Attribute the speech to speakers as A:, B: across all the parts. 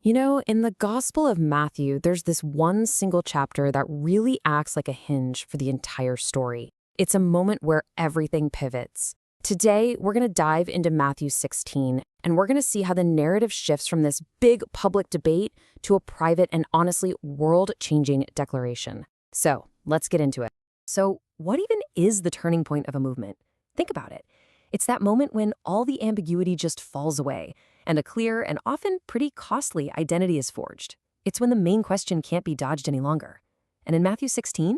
A: You know, in the Gospel of Matthew, there's this one single chapter that really acts like a hinge for the entire story. It's a moment where everything pivots. Today, we're going to dive into Matthew 16, and we're going to see how the narrative shifts from this big public debate to a private and honestly world-changing declaration. So, let's get into it. So, what even is the turning point of a movement? Think about it. It's that moment when all the ambiguity just falls away, and a clear and often pretty costly identity is forged. It's when the main question can't be dodged any longer. And in Matthew 16,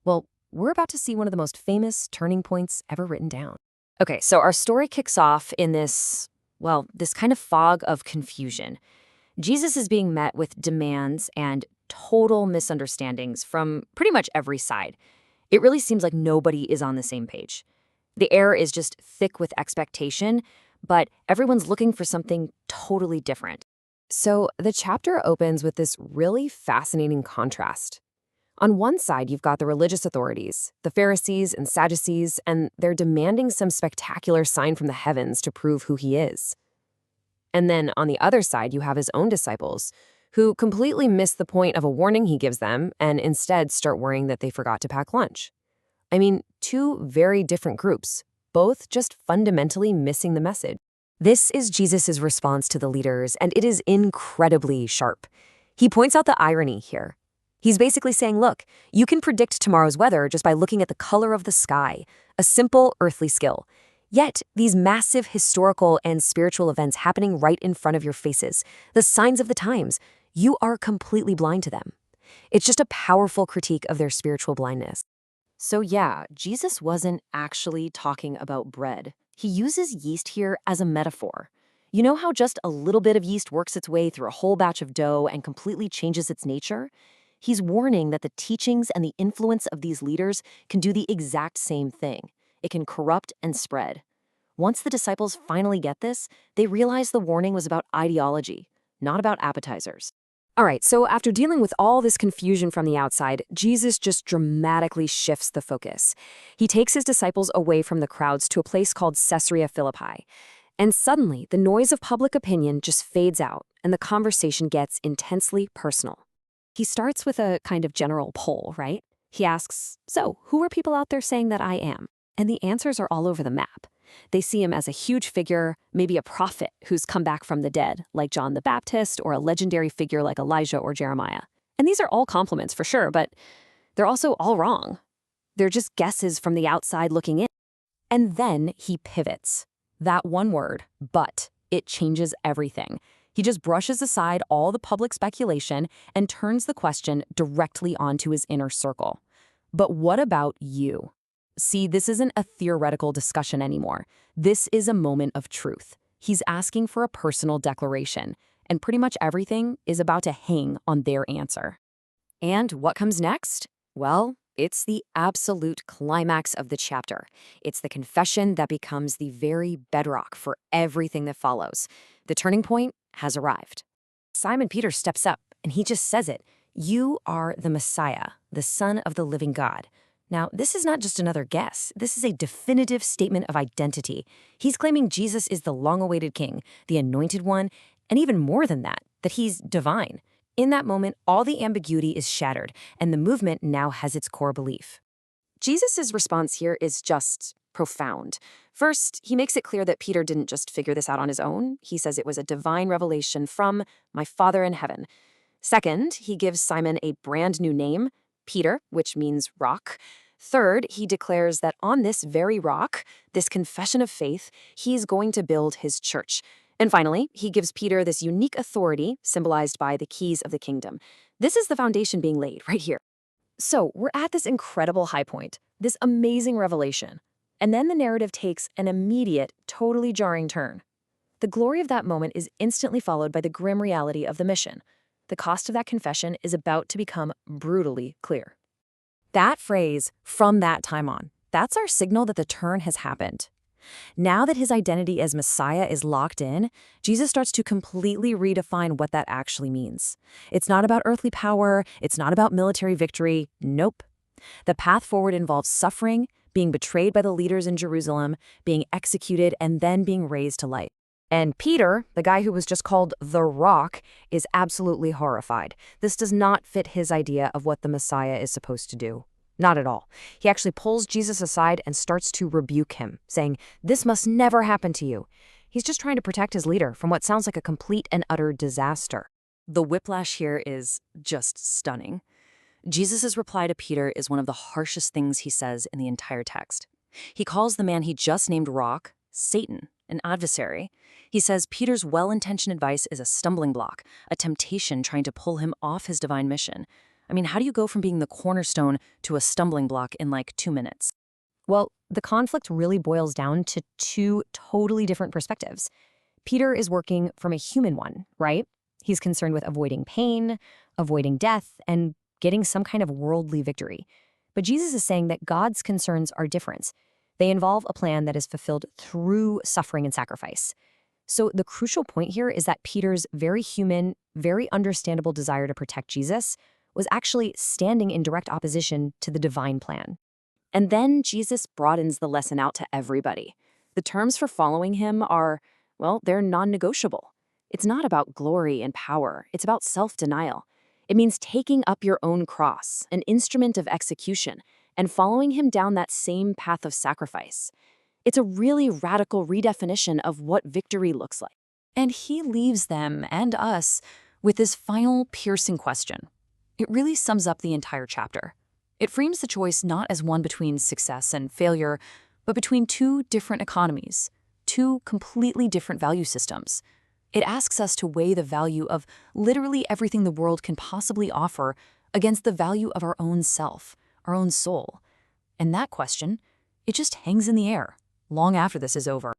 A: well, we're about to see one of the most famous turning points ever written down. Okay, so our story kicks off in this kind of fog of confusion. Jesus is being met with demands and total misunderstandings from pretty much every side. It really seems like nobody is on the same page. The air is just thick with expectation, but everyone's looking for something totally different. So the chapter opens with this really fascinating contrast. On one side, you've got the religious authorities, the Pharisees and Sadducees, and they're demanding some spectacular sign from the heavens to prove who he is. And then on the other side, you have his own disciples, who completely miss the point of a warning he gives them and instead start worrying that they forgot to pack lunch. I mean, two very different groups, both just fundamentally missing the message. This is Jesus' response to the leaders, and it is incredibly sharp. He points out the irony here. He's basically saying, look, you can predict tomorrow's weather just by looking at the color of the sky, a simple earthly skill. Yet, these massive historical and spiritual events happening right in front of your faces, the signs of the times, you are completely blind to them. It's just a powerful critique of their spiritual blindness. So yeah, Jesus wasn't actually talking about bread. He uses yeast here as a metaphor. You know how just a little bit of yeast works its way through a whole batch of dough and completely changes its nature? He's warning that the teachings and the influence of these leaders can do the exact same thing. It can corrupt and spread. Once the disciples finally get this, they realize the warning was about ideology, not about appetizers. All right, so after dealing with all this confusion from the outside, Jesus just dramatically shifts the focus. He takes his disciples away from the crowds to a place called Caesarea Philippi. And suddenly, the noise of public opinion just fades out, and the conversation gets intensely personal. He starts with a kind of general poll, right? He asks, so, who are people out there saying that I am? And the answers are all over the map. They see him as a huge figure, maybe a prophet who's come back from the dead, like John the Baptist, or a legendary figure like Elijah or Jeremiah. And these are all compliments for sure, but they're also all wrong. They're just guesses from the outside looking in. And then he pivots. That one word, but, it changes everything. He just brushes aside all the public speculation and turns the question directly onto his inner circle. But what about you? See, this isn't a theoretical discussion anymore. This is a moment of truth. He's asking for a personal declaration, and pretty much everything is about to hang on their answer. And what comes next? Well, it's the absolute climax of the chapter. It's the confession that becomes the very bedrock for everything that follows. The turning point has arrived. Simon Peter steps up, and he just says it. You are the Messiah, the Son of the living God. Now, this is not just another guess. This is a definitive statement of identity. He's claiming Jesus is the long-awaited king, the anointed one, and even more than that, that he's divine. In that moment, all the ambiguity is shattered, and the movement now has its core belief. Jesus' response here is just profound. First, he makes it clear that Peter didn't just figure this out on his own. He says it was a divine revelation from my Father in heaven. Second, he gives Simon a brand new name, Peter, which means rock. Third, he declares that on this very rock, this confession of faith, he's going to build his church. And finally, he gives Peter this unique authority, symbolized by the keys of the kingdom. This is the foundation being laid right here. So we're at this incredible high point, this amazing revelation. And then the narrative takes an immediate, totally jarring turn. The glory of that moment is instantly followed by the grim reality of the mission. The cost of that confession is about to become brutally clear. That phrase, from that time on, that's our signal that the turn has happened. Now that his identity as Messiah is locked in, Jesus starts to completely redefine what that actually means. It's not about earthly power, it's not about military victory, nope. The path forward involves suffering, being betrayed by the leaders in Jerusalem, being executed, and then being raised to life. And Peter, the guy who was just called the Rock, is absolutely horrified. This does not fit his idea of what the Messiah is supposed to do. Not at all. He actually pulls Jesus aside and starts to rebuke him, saying, "This must never happen to you." He's just trying to protect his leader from what sounds like a complete and utter disaster. The whiplash here is just stunning. Jesus' reply to Peter is one of the harshest things he says in the entire text. He calls the man he just named Rock Satan, an adversary. He says Peter's well-intentioned advice is a stumbling block, a temptation trying to pull him off his divine mission. I mean, how do you go from being the cornerstone to a stumbling block in like 2 minutes? Well, the conflict really boils down to two totally different perspectives. Peter is working from a human one, right? He's concerned with avoiding pain, avoiding death, and getting some kind of worldly victory. But Jesus is saying that God's concerns are different. They involve a plan that is fulfilled through suffering and sacrifice. So the crucial point here is that Peter's very human, very understandable desire to protect Jesus was actually standing in direct opposition to the divine plan. And then Jesus broadens the lesson out to everybody. The terms for following him are, well, they're non-negotiable. It's not about glory and power. It's about self-denial. It means taking up your own cross, an instrument of execution, and following him down that same path of sacrifice. It's a really radical redefinition of what victory looks like. And he leaves them and us with this final piercing question. It really sums up the entire chapter. It frames the choice not as one between success and failure, but between two different economies, two completely different value systems. It asks us to weigh the value of literally everything the world can possibly offer against the value of our own self, our own soul. And that question, it just hangs in the air long after this is over.